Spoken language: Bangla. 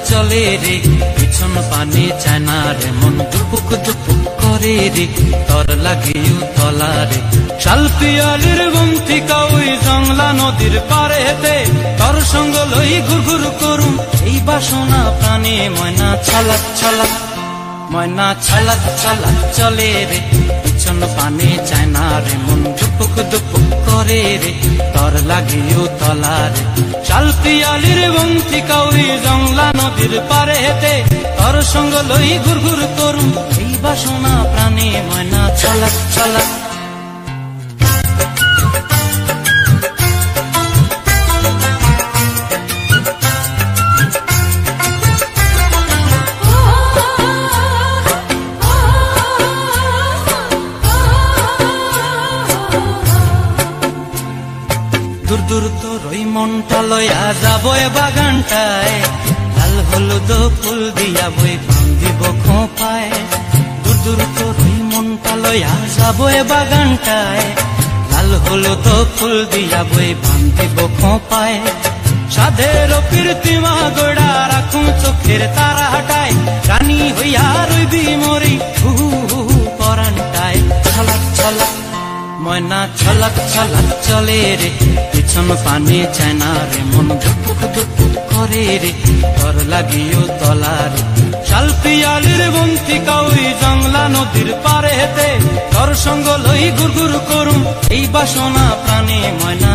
চলে রে পিছন পানে চায়না রে মন দুপুক দুপুক করে রে তর লাগিও তলা রে শালপিয়ালির গুমথিকা ওই জংলা নদীর পারে হেতে তর সঙ্গ লই ঘুর ঘুর করুম এই বাসনা প্রাণে ময়না ছালাক ছালাক ময়না ছালাক ছালাক চলে রে পিছন পানে চায়না রে মন দুপুক দুপুক করে রে তর লাগিও তলা রে শালপিয়ালির গুমথিকা ওই জংলা নদীর পারে হেতে তর সঙ্গ লই ঘুর ঘুর করুম এই বাসনা প্রাণে ময়না ছালাক ছালাক দূর দূর তোর ওই মনটা লয়া যাবো এ বাগানটায় লাল হলুদ ফুল দিয়া বই বান্ধিব খোঁপায় দূর দূর তোর ওই মনটা লয়া যাবো এ বাগানটায় লাল হলুদ ফুল দিয়া বই বান্ধিব খোঁপায় সাধের কীর্তিমা গোড়া রাখুন চোখের তারা হাটায় রানী হইয়া রইবি মরি হু হু পরানটায় ছলাক ছলাক ময়না ছলাক ছলাক চলে রে পিছন পানে চায়না রে মন দুপুক দুপুক করে রে তর লাগিও তলা রে শালপিয়ালির গুমথিকা ওই জংলা নদীর পারে হেতে তর সঙ্গ লই ঘুর ঘুর করুম এই বাসনা প্রাণে ময়না